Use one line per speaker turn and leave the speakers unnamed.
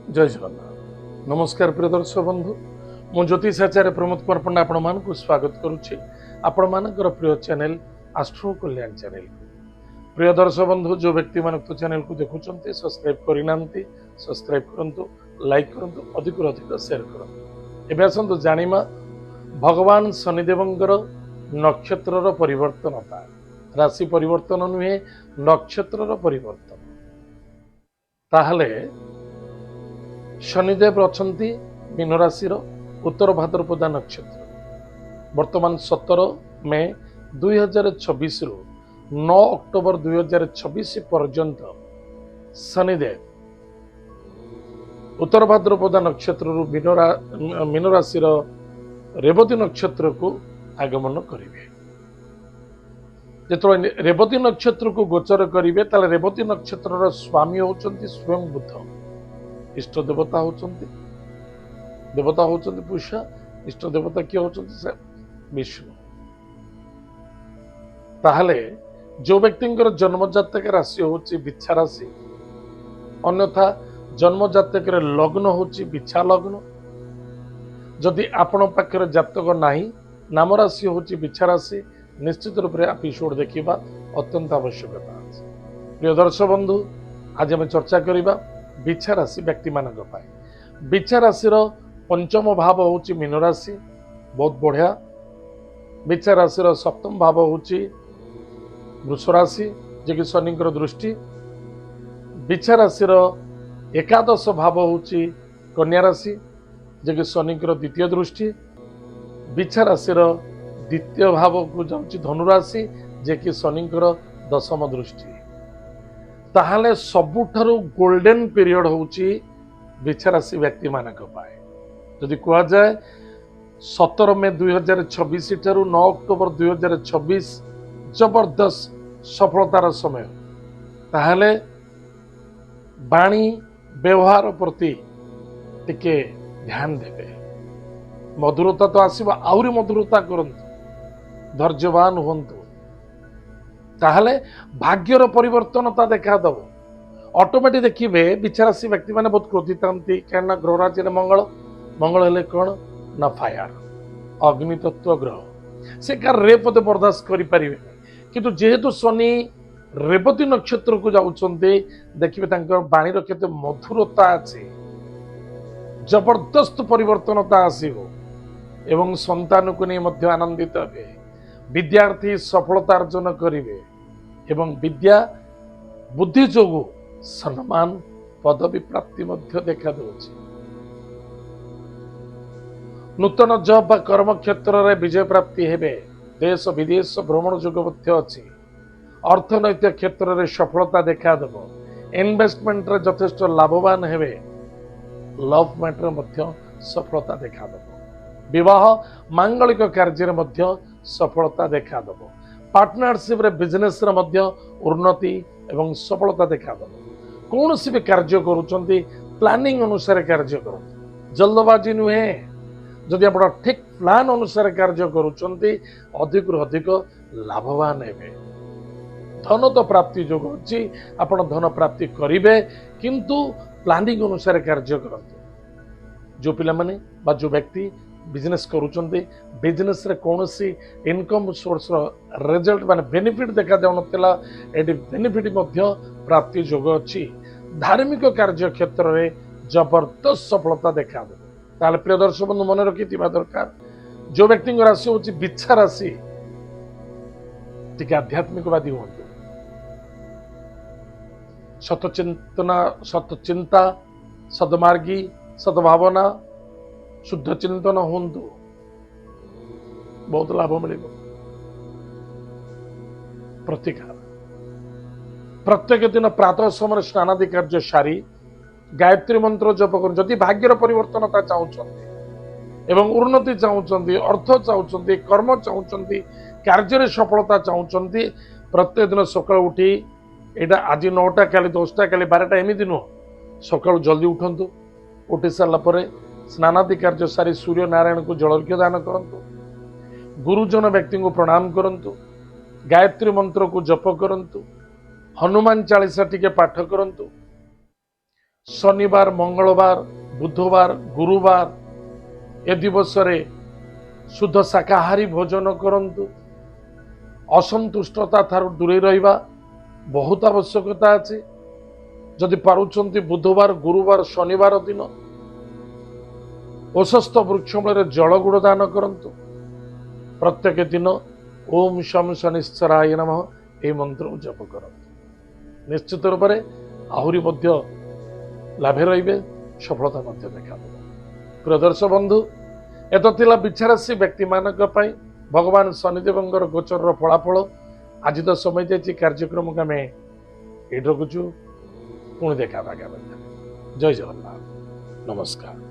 जय जगन्नाथ। नमस्कार प्रिय दर्शक बंधु, मु ज्योतिषाचार्य प्रमोद कुमार पंडा आपण मानक स्वागत करुच्ची आपण मानकर प्रिय चैनल आस्ट्रो कल्याण चैनल। प्रिय दर्शक बंधु, जो व्यक्ति मान तो चैनल को देखुंटे सब्सक्राइब करना सब्सक्राइब करंतु, लाइक करंतु, अधिक अधिक शेयर करंतु। एबे आसंतु जानिमा भगवान शनिदेवंकर नक्षत्रर परिवर्तनता, राशि परिवर्तन नुहे नक्षत्रर परिवर्तन। ताहले शनिदेव अछंती मीन राशि उत्तर भाद्रपदा नक्षत्र। वर्तमान 17 मे 2026 रु 9 अक्टोबर 2026 पर्यंत शनिदेव उत्तर भाद्रपदा नक्षत्र मीन राशि रेवती नक्षत्र को आगमन करेंगे। जो रेवती नक्षत्र को गोचर करेंगे ताले रेवती नक्षत्र स्वामी होचंती स्वयं बुध। इष्ट देवता होचंती पूषा, इष्ट देवता किए होचंती से विष्णु। ताहले जो व्यक्ति जन्म जातक राशि होची बिच्छा राशि, अन्यथा जन्म जातक लग्न होची बिच्छा लग्न। जदि आपण पाखरे जातक नाही, नाम राशि होची बिच्छा राशि, निश्चित रूप से एपिसोड देखिबा अत्यंत आवश्यकता अछि। प्रिय दर्शक बंधु, आज हम चर्चा करिबा बिच्छा राशि व्यक्ति मानक पाए। बिच्छा राशि पंचम भाव होची मीन राशि, बहुत बढ़िया। बिच्छा राशि सप्तम भाव होची वृष राशि, जे कि शनि दृष्टि। बिच्छा राशि एकादश भाव होची कन्या राशि, जे कि शनि द्वितीय दृष्टि। बिच्छा राशि द्वितीय भाव को जाउची धनु राशि, जे कि शनि दशम दृष्टि। ताहले सबुठारु गोल्डन पीरियड होची बिच्छा राशि व्यक्ति मानक पाए। जदि कहा जाए 17 मे 2026 ठारू 9 अक्टोबर 2026 जबरदस्त सफलतार समय। ताहले बाणी व्यवहार प्रति टिके ध्यान देवे। मधुरता तो आसीबा, आउरी मधुरता करंतु, धैर्यवान हुंतु। ताहले भाग्यर परिवर्तनता देखा दब। ऑटोमेटिक देखिए बिच्छा राशि व्यक्ति माने बहुत क्रोधित हंती, कहना ग्रह राज्य मंगल। मंगल हेले कौन ना फायर, अग्नि तत्व ग्रह। से कार रे पदे बर्दाश्त करि परिबे, किंतु जेहेतु शनि रेवती नक्षत्र को जाउछन्ते, देखिबे तांकर बाणी रो केते मधुरता अछि, जबरदस्त परिवर्तनता आसीबो एवं संतान को नहीं मध्य आनंदित हे। विद्यार्थी सफलता अर्जन करिवे एवं विद्या बुद्धि जोगु सम्मान पदवी प्राप्ति मध्य देखा दउछि। नूतन जॉब बा कर्म क्षेत्र रे विजय प्राप्ति हेबे। देश विदेश भ्रमण जोग मध्य अछि। अर्थनैतिक क्षेत्र रे सफलता देखा देबो। इन्वेस्टमेंट रे यथेष्ट लाभवान हेबे। लव मैटर मध्य सफलता देखा देबो। विवाह मांगलिक कार्य मध्य सफलता देखा देबो। पार्टनरशिप रे बिजनेस रे मध्य उन्नति एवं सफलता देखा देबो। कौन सी भी कार्य करूचंती प्लानिंग अनुसार कार्य करो, जल्दबाजी नुहे। जदि आप ठीक प्लान अनुसार कार्य करूचंती अधिक रु अधिक लाभवान हेबे। धन तो प्राप्ति जोग अछि, आपण धन प्राप्ति करिवे, किंतु प्लानिंग अनुसार कार्य करंतु। जो पिला माने बा जो व्यक्ति बिजनेस करूचंती, बिजनेस रे कोनोसी इनकम सोर्स रिजल्ट माने बेनिफिट देखा जाउनतला, एडी बेनिफिट मध्य प्राप्ति जोग अछि। धार्मिक कार्य क्षेत्र रे जबरदस्त सफलता देखा दे। ताले प्रिय दर्शक बंधु मन रखिथिबा दरकार, जो व्यक्ति राशि होची बिच्छा राशि, टिके आध्यात्मिकवादी हुंतु, सतचिंतना, सतचिंता, सदमार्गी, सद्भावना, शुद्ध चिंतन हुंतु, बहुत लाभ मिले। प्रतिकार प्रत्येक दिन प्रातः समय स्नानादि कार्य सारी गायत्री मंत्र जप कर, जदि भाग्यर परिवर्तनता चाहते एवं उन्नति चाहते, अर्थ चाहते, कर्म चाहते, कार्य सफलता चाहते, प्रत्येक दिन सकाल उठी एटा आज 9टा काली 10टा काली 12टा एमती नुह, सकाल जल्दी उठंतु। उठी सारा पर स्नानादि कार्य सारी सूर्य नारायण को जलर्घ्य दान करंतु। गुरुजन व्यक्ति को प्रणाम करंतु। गायत्री मंत्र को जप करंतु। हनुमान चालीसा टिके पाठ करंतु। शनिवार मंगलवार बुधवार गुरुवार ए दिवस शुद्ध शाकाहारी भोजन करंतु। असंतुष्टता थारु दूरे रहिबा बहुत आवश्यकता अछि। जदि पारुचंती बुधवार गुरुवार शनिवार दिन ओषस्थ वृक्ष मूल जल गुड़ दान करंतु। प्रत्येक दिन ओम शम शनिश्चराय नमः ए मंत्र जप करंतु। निश्चित रूप से आहुरी मध्य लाभे रहिबे, सफलता मध्य देखा प्रिय दर्शक बंधु एतला बिच्छाराशि व्यक्ति मानक पई भगवान शनिदेवंकर गोचर फलाफल आज तो समय जाइए कार्यक्रम को आम ये रखुचु। पुणी देखा जय जगन्नाथ नमस्कार।